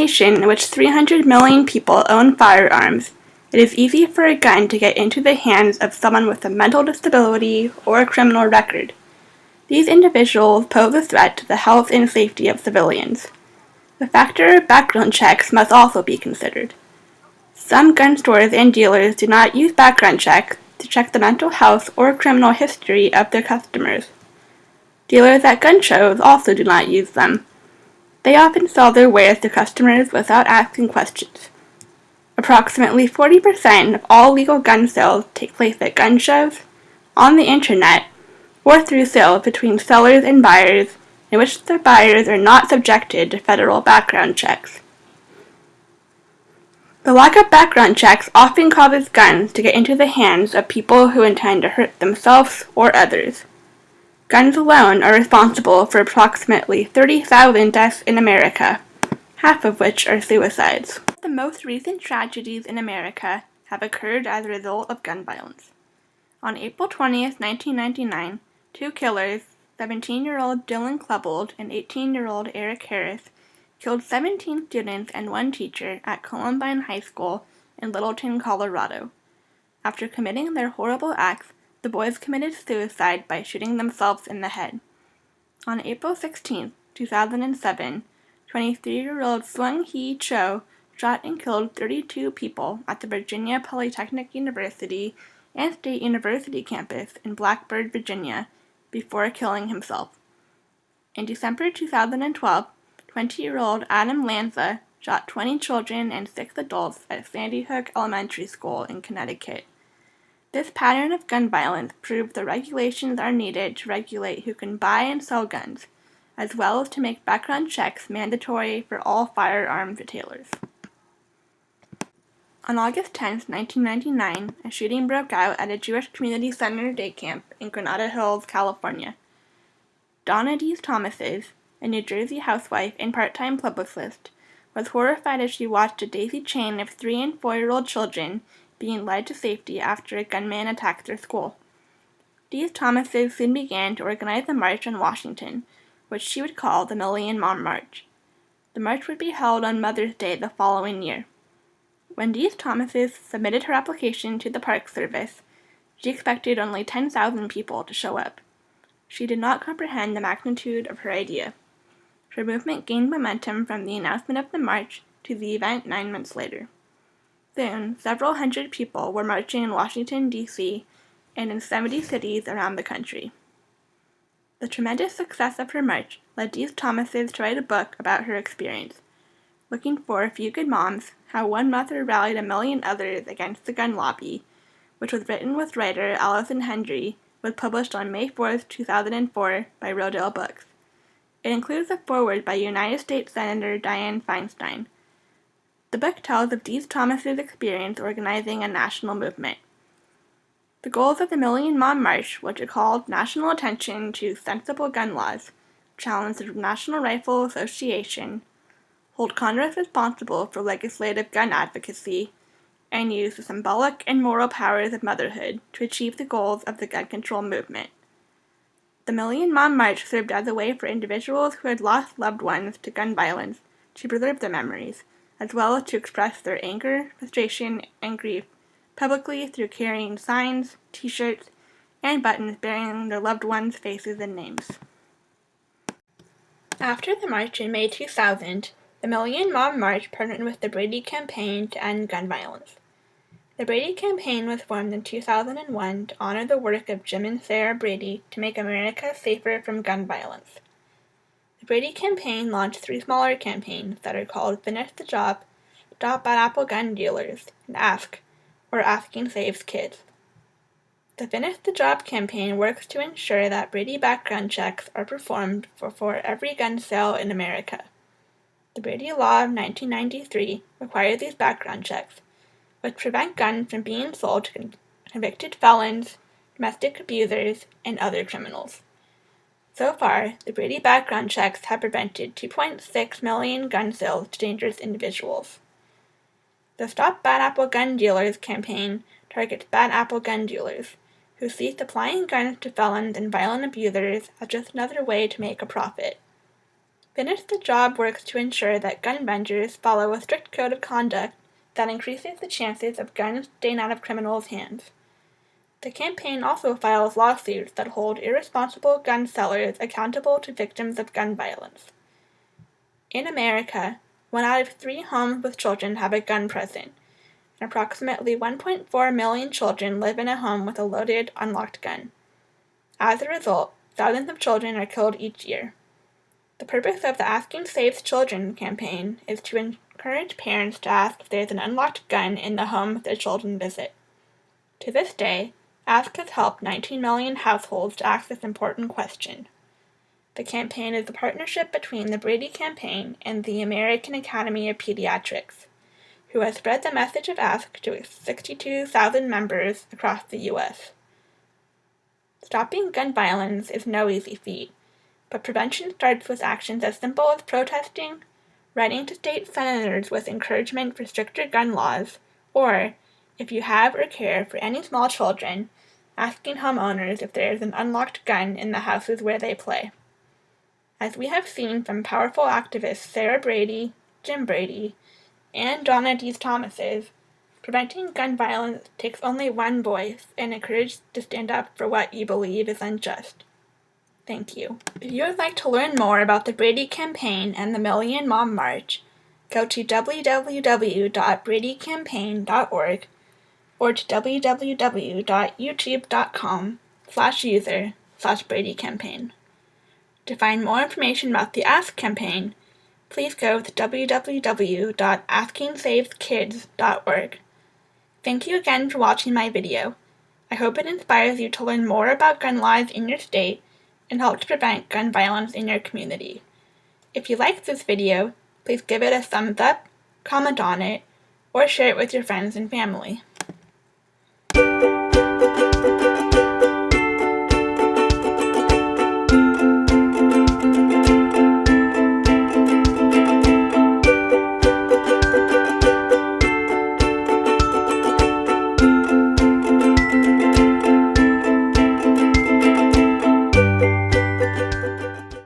nation in which 300 million people own firearms, it is easy for a gun to get into the hands of someone with a mental disability or a criminal record. These individuals pose a threat to the health and safety of civilians. The factor of background checks must also be considered. Some gun stores and dealers do not use background checks to check the mental health or criminal history of their customers. Dealers at gun shows also do not use them. They often sell their wares to customers without asking questions. Approximately 40% of all legal gun sales take place at gun shows, on the internet, or through sales between sellers and buyers in which the buyers are not subjected to federal background checks. The lack of background checks often causes guns to get into the hands of people who intend to hurt themselves or others. Guns alone are responsible for approximately 30,000 deaths in America, half of which are suicides. The most recent tragedies in America have occurred as a result of gun violence. On April 20th, 1999, two killers, 17-year-old Dylan Klebold and 18-year-old Eric Harris, killed 17 students and one teacher at Columbine High School in Littleton, Colorado. After committing their horrible acts, the boys committed suicide by shooting themselves in the head. On April 16, 2007, 23-year-old Seung-hee Cho shot and killed 32 people at the Virginia Polytechnic University and State University campus in Blacksburg, Virginia, before killing himself. In December 2012, 20-year-old Adam Lanza shot 20 children and 6 adults at Sandy Hook Elementary School in Connecticut. This pattern of gun violence proves that regulations are needed to regulate who can buy and sell guns, as well as to make background checks mandatory for all firearms retailers. On August 10, 1999, a shooting broke out at a Jewish community center day camp in Granada Hills, California. Donna Dees Thomases, a New Jersey housewife and part-time publicist, was horrified as she watched a daisy chain of 3- and 4-year-old children being led to safety after a gunman attacked their school. Dees Thomases soon began to organize a march on Washington, which she would call the Million Mom March. The march would be held on Mother's Day the following year. When Dees Thomases submitted her application to the Park Service, she expected only 10,000 people to show up. She did not comprehend the magnitude of her idea. Her movement gained momentum from the announcement of the march to the event 9 months later. Soon, several hundred people were marching in Washington, D.C., and in 70 cities around the country. The tremendous success of her march led Dees Thomases to write a book about her experience. Looking for a Few Good Moms, How One Mother Rallied a Million Others Against the Gun Lobby, which was written with writer Allison Hendry, was published on May 4, 2004 by Rodale Books. It includes a foreword by United States Senator Dianne Feinstein. The book tells of Dees Thomas's experience organizing a national movement. The goals of the Million Mom March were to call national attention to sensible gun laws, challenge the National Rifle Association, hold Congress responsible for legislative gun advocacy, and use the symbolic and moral powers of motherhood to achieve the goals of the gun control movement. The Million Mom March served as a way for individuals who had lost loved ones to gun violence to preserve their memories, as well as to express their anger, frustration, and grief publicly through carrying signs, t-shirts, and buttons bearing their loved ones' faces and names. After the march in May 2000, the Million Mom March partnered with the Brady Campaign to end gun violence. The Brady Campaign was formed in 2001 to honor the work of Jim and Sarah Brady to make America safer from gun violence. The Brady Campaign launched 3 smaller campaigns that are called Finish the Job, Stop Bad Apple Gun Dealers, and Ask, or Asking Saves Kids. The Finish the Job campaign works to ensure that Brady background checks are performed before every gun sale in America. The Brady Law of 1993 requires these background checks, which prevent guns from being sold to convicted felons, domestic abusers, and other criminals. So far, the Brady background checks have prevented 2.6 million gun sales to dangerous individuals. The Stop Bad Apple Gun Dealers campaign targets bad apple gun dealers, who see supplying guns to felons and violent abusers as just another way to make a profit. Finish the Job works to ensure that gun vendors follow a strict code of conduct that increases the chances of guns staying out of criminals' hands. The campaign also files lawsuits that hold irresponsible gun sellers accountable to victims of gun violence. In America, 1 out of 3 homes with children have a gun present, and approximately 1.4 million children live in a home with a loaded, unlocked gun. As a result, thousands of children are killed each year. The purpose of the Asking Saves Children campaign is to encourage parents to ask if there is an unlocked gun in the home their children visit. To this day, Ask has helped 19 million households to ask this important question. The campaign is a partnership between the Brady Campaign and the American Academy of Pediatrics, who has spread the message of Ask to its 62,000 members across the U.S. Stopping gun violence is no easy feat, but prevention starts with actions as simple as protesting, writing to state senators with encouragement for stricter gun laws, or, if you have or care for any small children, asking homeowners if there is an unlocked gun in the houses where they play. As we have seen from powerful activists Sarah Brady, Jim Brady, and Donna Dees Thomas's, preventing gun violence takes only one voice and a courage to stand up for what you believe is unjust. Thank you. If you would like to learn more about the Brady Campaign and the Million Mom March, go to www.bradycampaign.org or to www.youtube.com/user/Brady Campaign. To find more information about the Ask campaign, please go to www.askingsaveskids.org. Thank you again for watching my video. I hope it inspires you to learn more about gun laws in your state and help to prevent gun violence in your community. If you liked this video, please give it a thumbs up, comment on it, or share it with your friends and family.